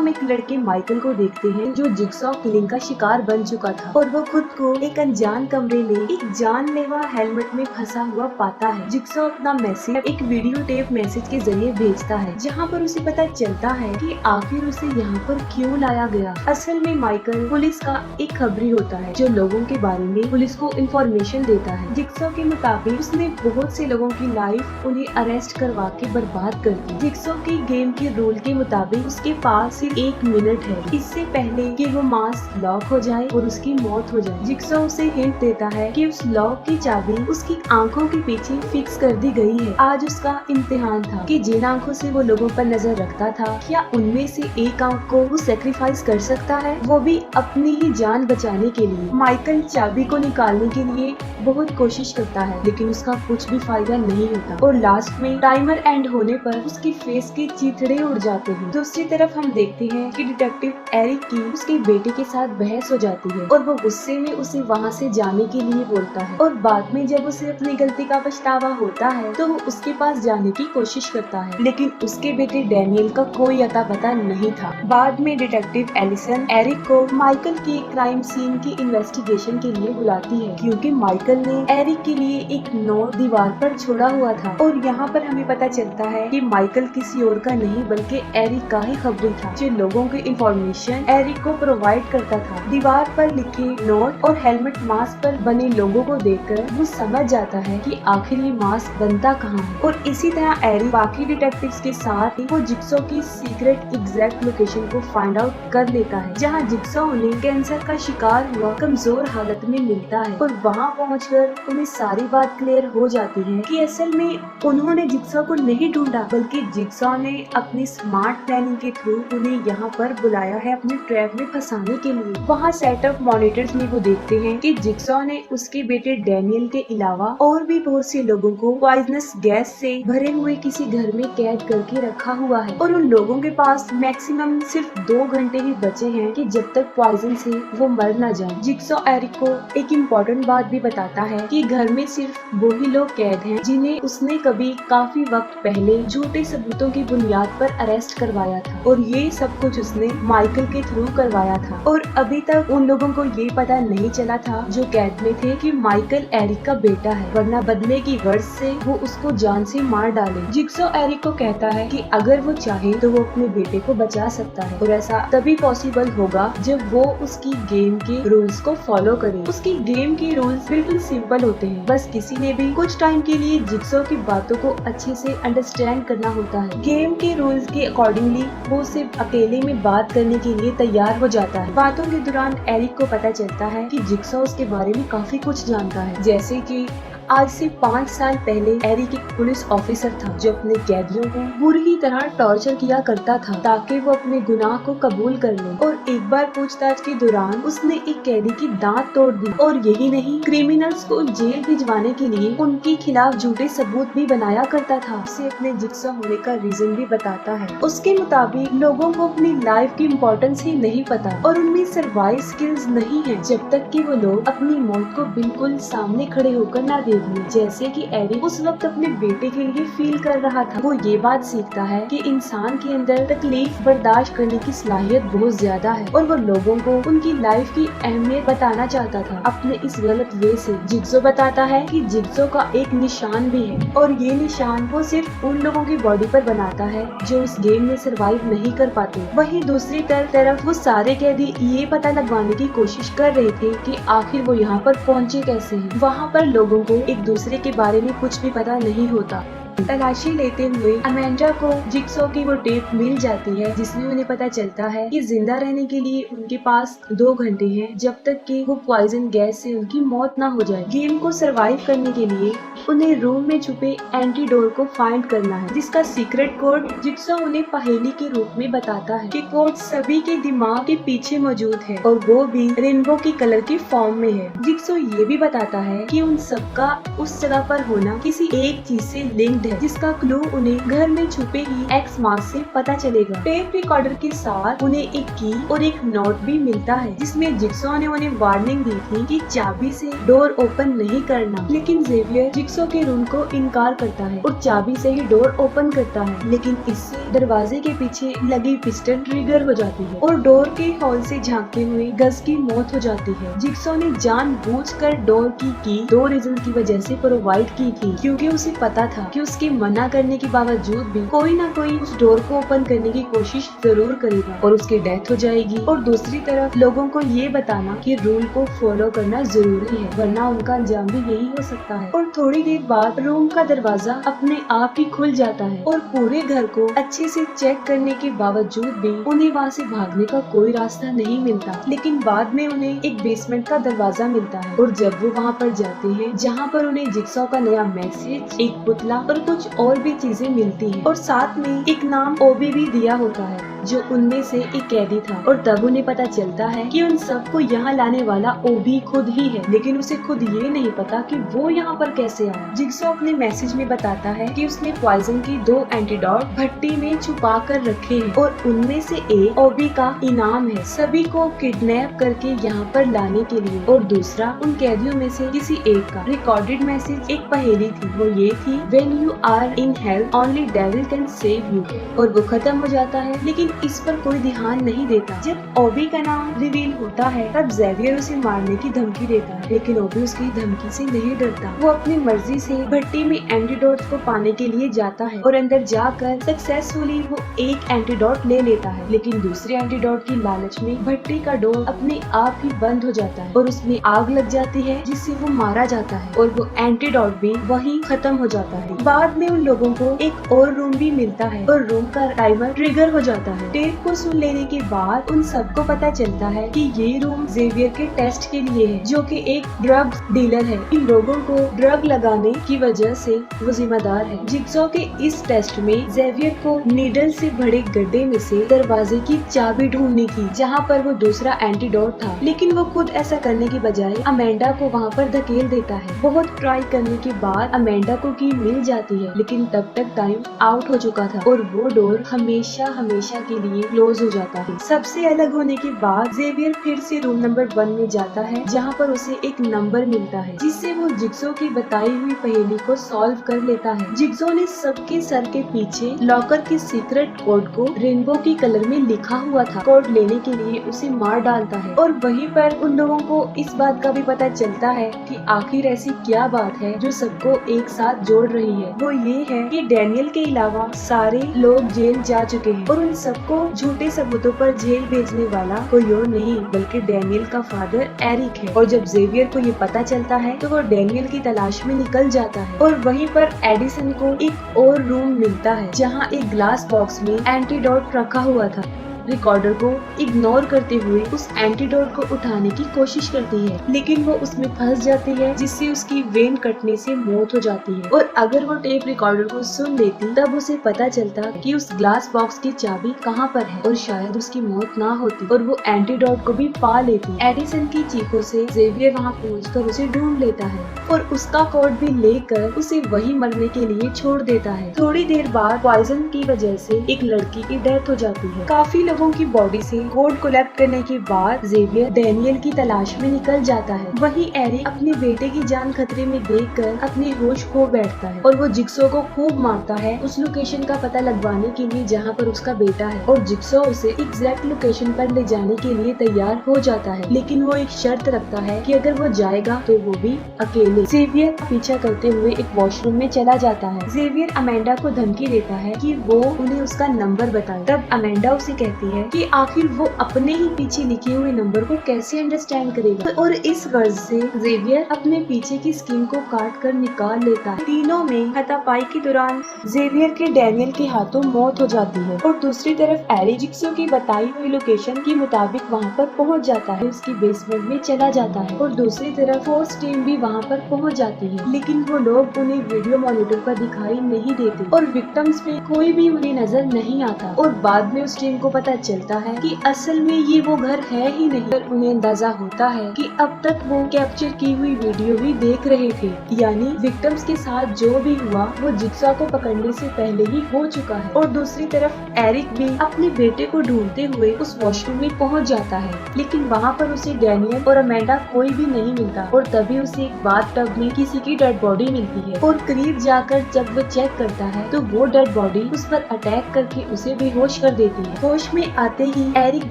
हम एक लड़के माइकल को देखते हैं जो जिगसॉ किलिंग का शिकार बन चुका था और वो खुद को एक अनजान कमरे में एक जानलेवा हेलमेट में फंसा हुआ पाता है। जिगसॉ अपना मैसेज एक वीडियो टेप मैसेज के जरिए भेजता है जहाँ पर उसे पता चलता है कि आखिर उसे यहाँ पर क्यों लाया गया। असल में माइकल पुलिस का एक खबरी होता है जो लोगों के बारे में पुलिस को इंफॉर्मेशन देता है। जिगसॉ के मुताबिक उसने बहुत से लोगों की लाइफ उन्हें अरेस्ट करवा के बर्बाद कर दी। जिगसॉ के गेम के रूल के मुताबिक उसके पास सिर्फ 1 मिनट है इससे पहले कि वो मास्क लॉक हो जाए और उसकी मौत हो जाए। जिगसॉ उसे हिंट देता है कि उस लॉक की चाबी उसकी आंखों के पीछे फिक्स कर दी गई है। आज उसका इम्तिहान था कि जिन आंखों से वो लोगों पर नजर रखता था क्या उनमें से एक आंख को वो सेक्रीफाइस कर सकता है, वो भी अपनी ही जान बचाने के लिए। माइकल चाबी को निकालने के लिए बहुत कोशिश करता है लेकिन उसका कुछ भी फायदा नहीं होता और लास्ट में टाइमर एंड होने पर उसकी फेस के चीथड़े उड़ जाते हैं। दूसरी तरफ हम देखते हैं कि डिटेक्टिव एरिक की उसके बेटे के साथ बहस हो जाती है और वो गुस्से में उसे वहाँ से जाने के लिए बोलता है और बाद में जब उसे अपनी गलती का पछतावा होता है तो वो उसके पास जाने की कोशिश करता है लेकिन उसके बेटे डैनियल का कोई अता पता नहीं था। बाद में डिटेक्टिव एलिसन एरिक को माइकल की क्राइम सीन की इन्वेस्टिगेशन के लिए बुलाती है क्योंकि माइकल ने एरिक के लिए एक नोट दीवार पर छोड़ा हुआ था और यहाँ पर हमें पता चलता है कि माइकल किसी और का नहीं बल्कि एरिक का ही खबरी था जो लोगों की इंफॉर्मेशन एरिक को प्रोवाइड करता था। दीवार पर लिखे नोट और हेलमेट मास्क पर बने लोगों को देखकर वो समझ जाता है कि आखिर ये मास्क बनता कहाँ है और इसी तरह एरिक बाकी डिटेक्टिव्स के साथ वो जिगसॉ की सीक्रेट एग्जैक्ट लोकेशन को फाइंड आउट कर लेता है जहाँ जिगसॉ उन्हें कैंसर का शिकार हुआ कमजोर हालत में मिलता है और वहाँ पहुंचकर उन्हें सारी बात क्लियर हो जाती है कि असल में उन्होंने जिगसॉ को नहीं ढूंढा बल्कि जिगसॉ ने अपनी स्मार्ट प्लानिंग के थ्रू उन्हें यहाँ पर बुलाया है अपने ट्रैप में फंसाने के लिए। वहाँ सेटअप मॉनिटर्स में वो देखते हैं कि जिगसॉ ने उसके बेटे डैनियल के अलावा और भी बहुत से लोगों को पॉइजनस गैस से भरे हुए किसी घर में कैद करके रखा हुआ है और उन लोगों के पास मैक्सिमम सिर्फ 2 घंटे ही बचे हैं कि जब तक पॉइजन से वो मर न जाए। जिगसॉ एरिक को एक इम्पोर्टेंट बात भी बताता है कि घर में सिर्फ वही लोग कैद हैं जिन्हें उसने कभी काफी वक्त पहले झूठे सबूतों की बुनियाद पर अरेस्ट करवाया था और ये सब कुछ उसने माइकल के थ्रू करवाया था और अभी तक उन लोगों को ये पता नहीं चला था जो कैद में थे कि माइकल एरिक का बेटा है, वरना बदले की गर्ज से वो उसको जान से मार डाले। जिगसॉ एरिक को कहता है कि अगर वो चाहे तो वो अपने बेटे को बचा सकता है और ऐसा तभी पॉसिबल होगा जब वो उसकी गेम के रूल्स को फॉलो करे। उसकी गेम के रूल्स बिल्कुल सिंपल होते हैं, बस किसी ने भी कुछ टाइम के लिए जिगसॉ की बातों को अच्छे से अंडरस्टैंड करना होता है। गेम के रूल्स के अकॉर्डिंगली वो सिर्फ अकेले में बात करने के लिए तैयार हो जाता है। बातों के दौरान एरिक को पता चलता है कि जिगसॉ उसके बारे में काफी कुछ जानता है, जैसे कि आज से 5 साल पहले एरिक एक पुलिस ऑफिसर था जो अपने कैदियों को बुरी तरह टॉर्चर किया करता था ताकि वो अपने गुनाह को कबूल कर ले और एक बार पूछताछ के दौरान उसने एक कैदी की दांत तोड़ दी और यही नहीं क्रिमिनल्स को जेल भिजवाने के लिए उनके खिलाफ झूठे सबूत भी बनाया करता था। उसे अपने जिगसॉ होने का रीजन भी बताता है। उसके मुताबिक लोगों को अपनी लाइफ की इम्पोर्टेंस ही नहीं पता और उनमें सर्वाइव स्किल्स नहीं है जब तक कि वो लोग अपनी मौत को बिल्कुल सामने खड़े होकर न देख ले। जैसे कि एरिक उस वक्त अपने बेटे के लिए फील कर रहा था, वो ये बात सीखता है कि इंसान के अंदर तकलीफ बर्दाश्त करने की सलाहियत बहुत ज्यादा है और वो लोगों को उनकी लाइफ की अहमियत बताना चाहता था अपने इस गलत वे से। जिगसॉ बताता है कि जिगसॉ का एक निशान भी है और ये निशान वो सिर्फ उन लोगों की बॉडी पर बनाता है जो इस गेम में सरवाइव नहीं कर पाते। वहीं दूसरी तरफ वो सारे कैदी ये पता लगवाने की कोशिश कर रहे थे कि आखिर वो यहाँ पर पहुँचे कैसे हैं। वहाँ पर लोगों को एक दूसरे के बारे में कुछ भी पता नहीं होता। तलाशी लेते हुए अमेंडा को जिगसॉ की वो टेप मिल जाती है जिसमें उन्हें पता चलता है कि जिंदा रहने के लिए उनके पास 2 घंटे हैं जब तक कि वो पॉइजन गैस से उनकी मौत ना हो जाए। गेम को सरवाइव करने के लिए उन्हें रूम में छुपे एंटीडोट को फाइंड करना है जिसका सीक्रेट कोड जिगसॉ उन्हें पहेली के रूप में बताता है कि कोड सभी के दिमाग के पीछे मौजूद है और वो भी रेनबो की कलर की फॉर्म में है। जिगसॉ ये भी बताता है कि उन सबका उस जगह पर होना किसी एक चीज से लिंक्ड है जिसका क्लू उन्हें घर में छुपे ही एक्स मार्क से पता चलेगा। टेप रिकॉर्डर के साथ उन्हें एक की और एक नोट भी मिलता है जिसमें जिक्सॉ ने उन्हें वार्निंग दी थी कि चाबी से डोर ओपन नहीं करना, लेकिन जेवियर जिक्सॉ के रूल को इनकार करता है और चाबी से ही डोर ओपन करता है। लेकिन इससे दरवाजे के पीछे लगी पिस्टन ट्रिगर हो जाती है और डोर के हॉल से झांकते हुए गज की मौत हो जाती है। जिक्सॉ ने जानबूझकर डोर की 2 रीजन की वजह से प्रोवाइड की थी, क्योंकि उसे पता था कि उसके मना करने के बावजूद भी कोई ना कोई उस डोर को ओपन करने की कोशिश जरूर करेगा और उसकी डेथ हो जाएगी। और दूसरी तरफ लोगों को ये बताना कि रूल को फॉलो करना जरूरी है, वरना उनका अंजाम भी यही हो सकता है। और थोड़ी देर बाद रूम का दरवाजा अपने आप ही खुल जाता है और पूरे घर को अच्छे से चेक करने के बावजूद भी उन्हें वहाँ से भागने का कोई रास्ता नहीं मिलता। लेकिन बाद में उन्हें एक बेसमेंट का दरवाजा मिलता है और जब वो वहाँ पर जाते हैं जहाँ पर उन्हें जिक्सॉ का नया मैसेज, एक पुतला और कुछ और भी चीजें मिलती है और साथ में एक नाम ओबी भी दिया होता है जो उनमें से एक कैदी था। और तब उन्हें पता चलता है कि उन सबको यहाँ लाने वाला ओबी खुद ही है, लेकिन उसे खुद ये नहीं पता कि वो यहाँ पर कैसे आया। जिक्सॉ अपने मैसेज में बताता है कि उसने पॉइजन की 2 एंटीडोट भट्टी में छुपा कर रखे हैं और उनमें से एक ओबी का इनाम है सभी को किडनैप करके यहाँ पर लाने के लिए, और दूसरा उन कैदियों में से किसी एक का रिकॉर्डेड मैसेज एक पहेली थी, वो ये थी when you are in hell only devil can save you. और वो खत्म हो जाता है, लेकिन इस पर कोई ध्यान नहीं देता। जब ओबी का नाम रिवील होता है तब जेवियर उसे मारने की धमकी देता है, लेकिन ओबी उसकी धमकी से नहीं डरता। वो अपनी मर्जी से भट्टी में एंटीडोट को पाने के लिए जाता है और अंदर जाकर सक्सेसफुली वो एक एंटीडोट ले लेता है, लेकिन दूसरे एंटीडोट की लालच में भट्टी का डोर अपने आप ही बंद हो जाता है और उसमें आग लग जाती है जिससे वो मारा जाता है और वो एंटीडोट भी वहीं खत्म हो जाता है। बाद में उन लोगों को एक और रूम भी मिलता है और रूम का टाइमर ट्रिगर हो जाता है। टेप को सुन लेने के बाद उन सबको पता चलता है कि ये रूम जेवियर के टेस्ट के लिए है, जो कि एक ड्रग डीलर है। इन लोगों को ड्रग लगाने की वजह से वो जिम्मेदार है। जिक्सॉ के इस टेस्ट में जेवियर को नीडल से भरे गड्ढे में से दरवाजे की चाबी ढूंढनी थी जहाँ पर वो दूसरा एंटीडोट था, लेकिन वो खुद ऐसा करने की बजाय अमेंडा को वहाँ पर धकेल देता है। बहुत ट्राई करने के बाद अमेंडा को की मिल जाती है, लेकिन तब तक टाइम आउट हो चुका था और वो डोर हमेशा हमेशा के लिए क्लोज हो जाता है। सबसे अलग होने के बाद जेवियर फिर से रूम नंबर 1 में जाता है जहाँ पर उसे एक नंबर मिलता है जिससे वो जिक्सॉ की बताई हुई पहेली को सॉल्व कर लेता है। जिक्सॉ ने सबके सर के पीछे लॉकर के सीक्रेट कोड को रेनबो की कलर में लिखा हुआ था। कोड लेने के लिए उसे मार डालता है और वहीं पर उन लोगों को इस बात का भी पता चलता है कि आखिर ऐसी क्या बात है जो सबको एक साथ जोड़ रही है। वो ये है कि डैनियल के अलावा सारे लोग जेल जा चुके हैं और उन सबको झूठे सबूतों पर जेल भेजने वाला कोई और नहीं बल्कि डैनियल का फादर एरिक है। और जब जेवियर को ये पता चलता है तो वो डैनियल की तलाश में निकल जाता है और वहीं पर एडिसन को एक और रूम मिलता है जहाँ एक ग्लास बॉक्स में एंटीडोट रखा हुआ था। रिकॉर्डर को इग्नोर करते हुए उस एंटीडोट को उठाने की कोशिश करती है, लेकिन वो उसमें फंस जाती है जिससे उसकी वेन कटने से मौत हो जाती है। और अगर वो टेप रिकॉर्डर को सुन लेती तब उसे पता चलता कि उस ग्लास बॉक्स की चाबी कहाँ पर है और शायद उसकी मौत ना होती और वो एंटीडोट को भी पा लेती। एडिसन की चीखों से जेवियर वहाँ पहुंचकर उसे ढूंढ लेता है और उसका कोड भी लेकर उसे वही मरने के लिए छोड़ देता है। थोड़ी देर बाद पॉइजन की वजह से एक लड़की की डेथ हो जाती है। काफी लोगों की बॉडी से कोड कोलैप्स करने के बाद जेवियर डैनियल की तलाश में निकल जाता है। वहीं एरिक अपने बेटे की जान खतरे में देखकर अपने होश खो बैठता है और वो जिक्सॉ को खूब मारता है उस लोकेशन का पता लगवाने के लिए जहाँ पर उसका बेटा है। और जिक्सॉ उसे एग्जैक्ट लोकेशन पर ले जाने के लिए तैयार हो जाता है, लेकिन वो एक शर्त रखता है कि अगर वो जाएगा तो वो भी अकेले। जेवियर पीछा करते हुए एक वॉशरूम में चला जाता है। जेवियर अमेंडा को धमकी देता है कि वो उन्हें उसका नंबर बताए। तब अमेंडा उसे कहती है कि आखिर वो अपने ही पीछे लिखे हुए नंबर को कैसे अंडरस्टैंड करेगा, और इस गर्ज से जेवियर अपने पीछे की स्किन को काट कर निकाल लेता है। तीनों में हाथापाई के दौरान जेवियर के डैनियल के हाथों मौत हो जाती है और दूसरी तरफ एरिक जिक्सॉ की बताई हुई लोकेशन के मुताबिक वहाँ पर पहुँच जाता है, उसकी बेसमेंट में चला जाता है और दूसरी तरफ फोर्स टीम भी वहाँ पर पहुँच जाती है, लेकिन वो लोग उन्हें वीडियो मॉनिटर पर दिखाई नहीं देते और विक्टिम्स में कोई भी उन्हें नजर नहीं आता। और बाद में उस टीम को पता पता चलता है कि असल में ये वो घर है ही नहीं। पर उन्हें अंदाजा होता है कि अब तक वो कैप्चर की हुई वीडियो भी देख रहे थे, यानी विक्टिम्स के साथ जो भी हुआ वो जिक्सॉ को पकड़ने से पहले ही हो चुका है। और दूसरी तरफ एरिक भी अपने बेटे को ढूंढते हुए उस वॉशरूम में पहुंच जाता है, लेकिन वहाँ पर उसे डैनियल और अमेंडा कोई भी नहीं मिलता। और तभी उसे एक बाथटब में किसी की डेड बॉडी मिलती है और करीब जाकर जब वो चेक करता है तो वो डेड बॉडी उस पर अटैक करके उसे बेहोश कर देती है। होश में आते ही एरिक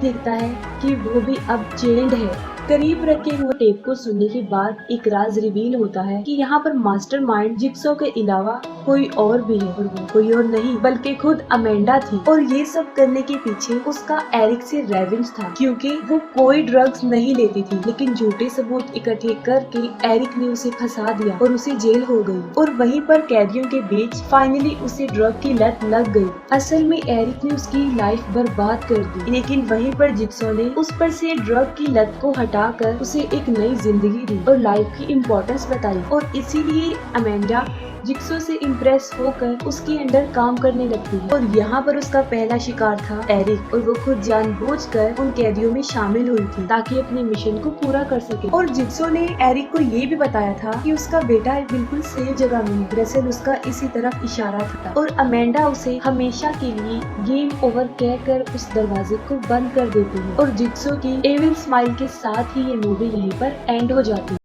देखता है कि वो भी अब चेंड है। करीब रखे हुए टेप को सुनने के बाद एक राज रिवील होता है कि यहाँ पर मास्टरमाइंड जिक्सॉ के अलावा कोई और भी है, और वो कोई और नहीं बल्कि खुद अमेंडा थी। और ये सब करने के पीछे उसका एरिक से रेवेंज था, क्योंकि वो कोई ड्रग्स नहीं लेती थी, लेकिन झूठे सबूत इकट्ठे करके एरिक ने उसे फंसा दिया और उसे जेल हो गई। और वहीं पर कैदियों के बीच फाइनली उसे ड्रग की लत लग गई। असल में एरिक ने उसकी लाइफ बर्बाद कर दी, लेकिन वहीं पर जिक्सॉ ने उस पर से ड्रग की लत को हटाकर उसे एक नई जिंदगी दी और लाइफ की इम्पोर्टेंस बताई। और इसीलिए अमेंडा जिक्सॉ से इम्प्रेस होकर उसके अंडर काम करने लगती है। और यहाँ पर उसका पहला शिकार था एरिक, और वो खुद जानबूझकर उन कैदियों में शामिल हुई थी ताकि अपने मिशन को पूरा कर सके। और जिक्सॉ ने एरिक को ये भी बताया था कि उसका बेटा बिल्कुल सेफ जगह में है। दरअसल उसका इसी तरफ इशारा था। और अमेंडा उसे हमेशा के लिए गेम ओवर कहकर उस दरवाजे को बंद कर देती है। और जिक्सॉ की एविल स्माइल के साथ ही ये मूवी यहीं पर एंड हो जाती है।